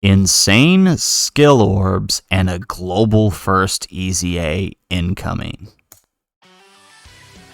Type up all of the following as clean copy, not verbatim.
Insane skill orbs and a global first EZA incoming.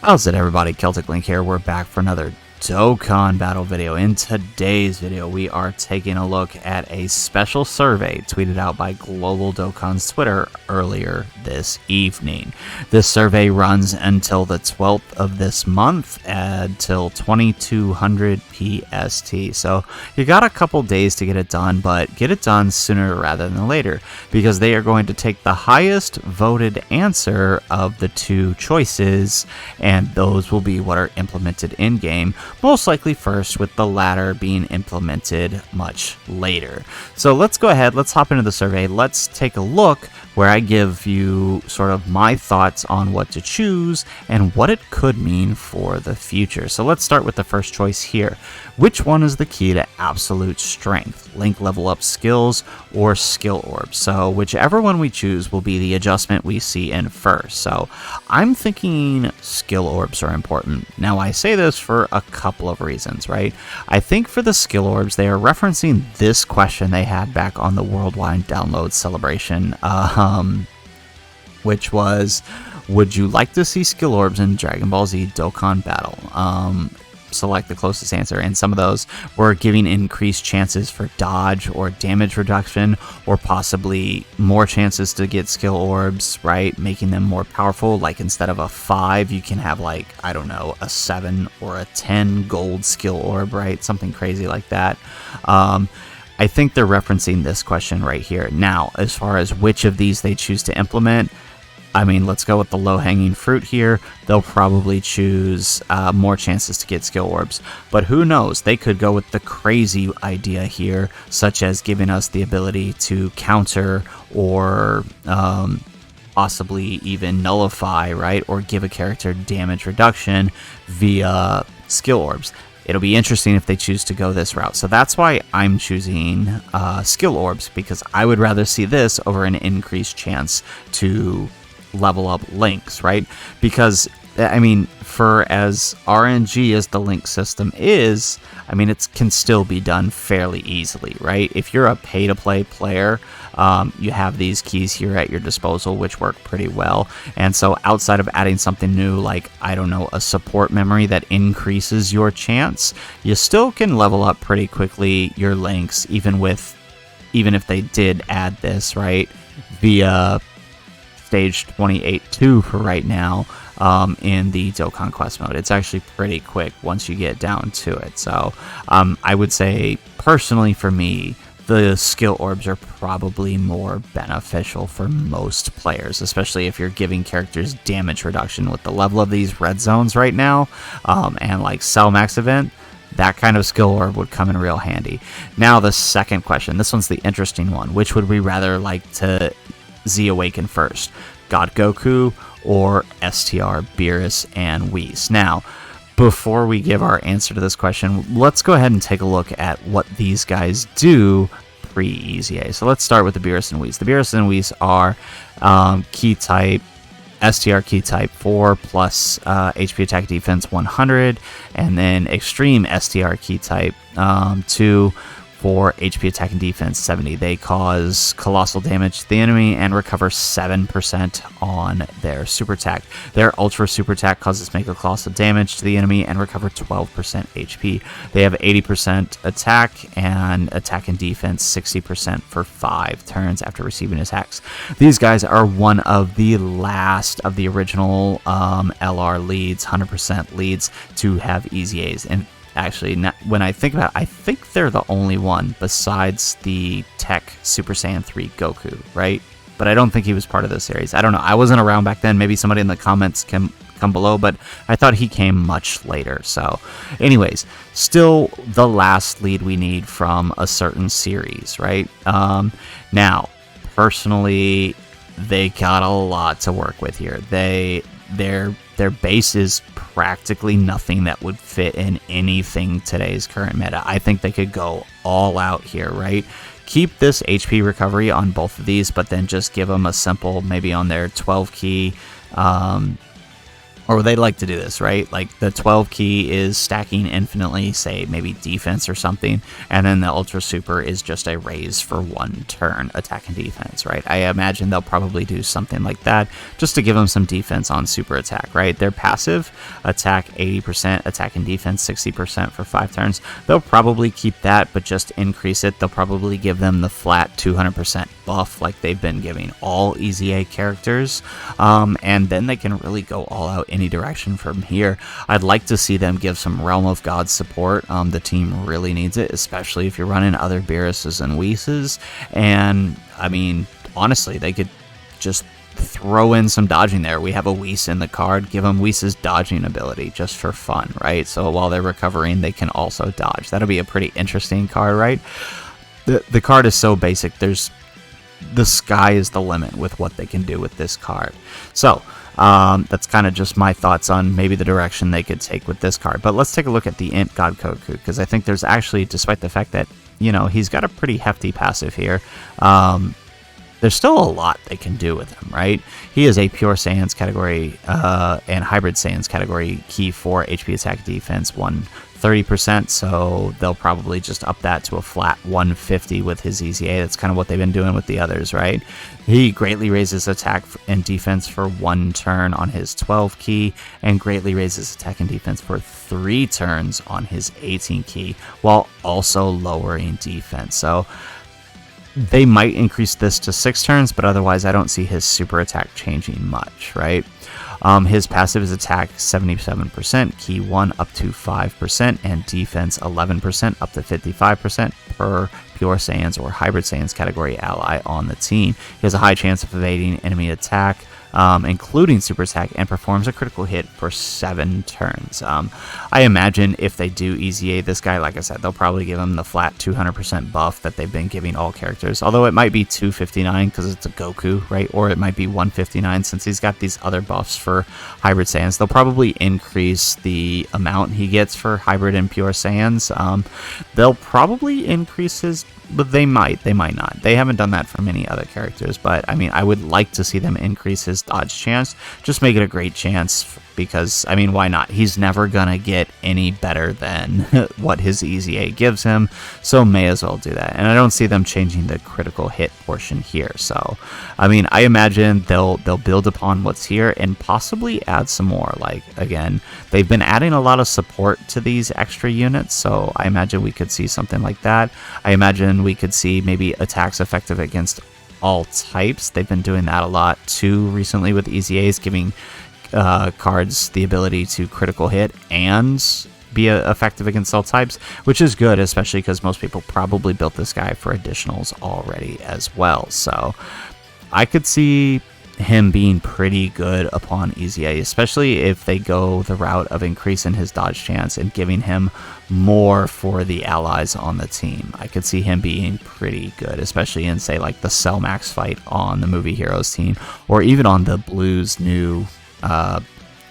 How's it, everybody? Celtic Link here. We're back for another Dokkan battle video. In today's video, we are taking a look at a special survey tweeted out by Global Dokkan's Twitter earlier this evening. This survey runs until the 12th of this month until 2200 PST. So you got a couple days to get it done, but get it done sooner rather than later, because they are going to take the highest voted answer of the two choices, and those will be what are implemented in-game. Most likely first, with the latter being implemented much later. So let's go ahead, let's hop into the survey, let's take a look where I give you sort of my thoughts on what to choose and what it could mean for the future. So let's start with the first choice here. Which one is the key to absolute strength? Link level up skills or skill orbs? So whichever one we choose will be the adjustment we see in first. So I'm thinking skill orbs are important. Now I say this for a couple of reasons, right? I think for the skill orbs, they are referencing this question they had back on the worldwide download celebration, which was, would you like to see skill orbs in Dragon Ball Z Dokkan battle? Select the closest answer, and some of those were giving increased chances for dodge or damage reduction, or possibly more chances to get skill orbs, right? Making them more powerful, like instead of a 5, you can have, like, I don't know, a 7 or a 10 gold skill orb, right? Something crazy like that. I think they're referencing this question right here. Now, as far as which of these they choose to implement, I mean, let's go with the low-hanging fruit here. They'll probably choose more chances to get skill orbs. But who knows? They could go with the crazy idea here, such as giving us the ability to counter or possibly even nullify, right? Or give a character damage reduction via skill orbs. It'll be interesting if they choose to go this route. So that's why I'm choosing skill orbs, because I would rather see this over an increased chance to level up links, right? Because I mean, for as RNG as the link system is, I mean, it can still be done fairly easily, right? If you're a pay-to-play player, you have these keys here at your disposal, which work pretty well. And so outside of adding something new, like, I don't know, a support memory that increases your chance, you still can level up pretty quickly your links, even if they did add this, right, via stage 28-2 for right now in the Dokkan Quest mode. It's actually pretty quick once you get down to it. So I would say, personally for me, the skill orbs are probably more beneficial for most players, especially if you're giving characters damage reduction with the level of these red zones right now, and like Cell Max event. That kind of skill orb would come in real handy. Now the second question, this one's the interesting one. Which would we rather like to Z Awaken first? God Goku or STR, Beerus, and Whis? Now, before we give our answer to this question, let's go ahead and take a look at what these guys do pre-EZA. So let's start with the Beerus and Whis. The Beerus and Whis are key type, STR key type 4 plus HP attack defense 100, and then extreme STR key type 2 for HP attack and defense 70. They cause colossal damage to the enemy and recover 7% on their super attack. Their ultra super attack causes mega colossal damage to the enemy and recover 12% HP. They have 80% attack and defense 60% for 5 turns after receiving attacks. These guys are one of the last of the original LR leads, 100% leads to have EZAs. And actually, when I think about it, I think they're the only one besides the Tech Super Saiyan 3 Goku, right? But I don't think he was part of this series. I don't know. I wasn't around back then. Maybe somebody in the comments can come below, but I thought he came much later. So anyways, still the last lead we need from a certain series, right? Now, personally, they got a lot to work with here. Their base is practically nothing that would fit in anything today's current meta. I think they could go all out here, right? Keep this HP recovery on both of these, but then just give them a simple, maybe on their 12 key or they like to do this, right? Like the 12 key is stacking infinitely, say maybe defense or something, and then the Ultra Super is just a raise for 1 turn, attack and defense, right? I imagine they'll probably do something like that just to give them some defense on super attack, right? Their passive, attack 80%, attack and defense 60% for 5 turns. They'll probably keep that, but just increase it. They'll probably give them the flat 200% buff like they've been giving all EZA characters, and then they can really go all out any direction from here. I'd like to see them give some Realm of God support. The team really needs it, especially if you're running other Beerus's and Whis. And I mean, honestly, they could just throw in some dodging there. We have a Whis in the card. Give them Whis' dodging ability just for fun, right? So while they're recovering, they can also dodge. That'll be a pretty interesting card, right? The card is so basic. The sky is the limit with what they can do with this card. So that's kind of just my thoughts on maybe the direction they could take with this card. But let's take a look at the Int God Goku, because I think there's actually, despite the fact that, you know, he's got a pretty hefty passive here, there's still a lot they can do with him, right? He is a pure Saiyans category and hybrid Saiyans category key for HP attack defense 130%, so they'll probably just up that to a flat 150 with his EZA. That's kind of what they've been doing with the others, right? He greatly raises attack and defense for 1 turn on his 12 key, and greatly raises attack and defense for 3 turns on his 18 key, while also lowering defense. So they might increase this to 6 turns, but otherwise I don't see his super attack changing much, right? His passive is attack 77%, key 1 up to 5%, and defense 11% up to 55% per pure Saiyans or hybrid Saiyans category ally on the team. He has a high chance of evading enemy attack, including super attack, and performs a critical hit for 7 turns. I imagine if they do EZA this guy, like I said, they'll probably give him the flat 200% buff that they've been giving all characters, although it might be 259 because it's a Goku, right? Or it might be 159 since he's got these other buffs for hybrid Saiyans. They'll probably increase the amount he gets for hybrid and pure Saiyans. They'll probably increase his, but they might not. They haven't done that for many other characters, but I mean, I would like to see them increase his dodge chance. Just make it a great chance, because I mean, why not? He's never gonna get any better than what his EZA gives him, so may as well do that. And I don't see them changing the critical hit portion here. So I mean, I imagine they'll build upon what's here and possibly add some more. Like, again, they've been adding a lot of support to these extra units, so I imagine we could see something like that. I imagine we could see maybe attacks effective against all types. They've been doing that a lot too recently with EZAs, giving cards the ability to critical hit and be effective against all types, which is good, especially because most people probably built this guy for additionals already as well. So I could see him being pretty good upon EZA, especially if they go the route of increasing his dodge chance and giving him more for the allies on the team. I could see him being pretty good, especially in, say, like the Cell Max fight on the Movie Heroes team, or even on the Blues new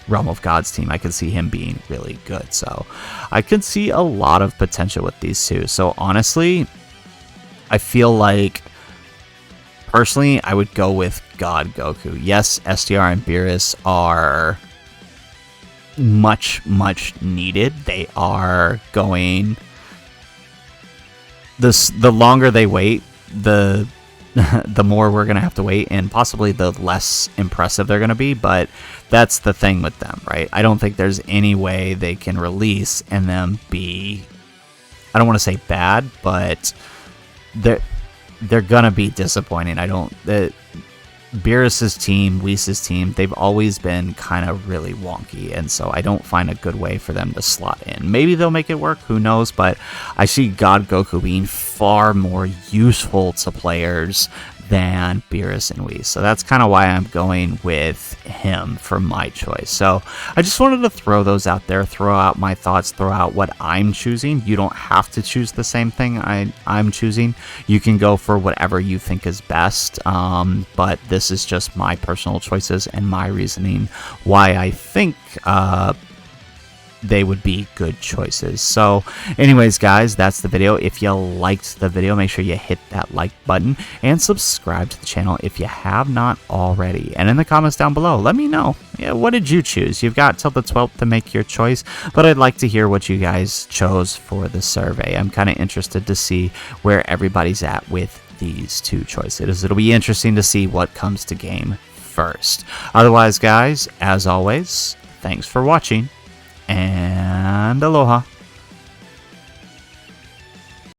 Realm of Gods team. I could see him being really good. So I could see a lot of potential with these two. So honestly, I feel like personally, I would go with God Goku. Yes, STR and Beerus are much needed. They are going... The longer they wait, the more we're going to have to wait, and possibly the less impressive they're going to be, but that's the thing with them, right? I don't think there's any way they can release and them be... I don't want to say bad, but they're gonna be disappointing. Beerus's team, Whis' team, they've always been kind of really wonky, and so I don't find a good way for them to slot in. Maybe they'll make it work, who knows, but I see God Goku being far more useful to players than Beerus and Whis. So that's kind of why I'm going with him for my choice. So I just wanted to throw those out there, throw out my thoughts, throw out what I'm choosing. You don't have to choose the same thing I'm choosing. You can go for whatever you think is best, but this is just my personal choices and my reasoning why I think they would be good choices. So anyways, guys, that's the video. If you liked the video, make sure you hit that like button and subscribe to the channel if you have not already. And in the comments down below, let me know, what did you choose? You've got till the 12th to make your choice, but I'd like to hear what you guys chose for the survey. I'm kind of interested to see where everybody's at with these two choices. It'll be interesting to see what comes to game first. Otherwise, guys, as always, thanks for watching, and aloha.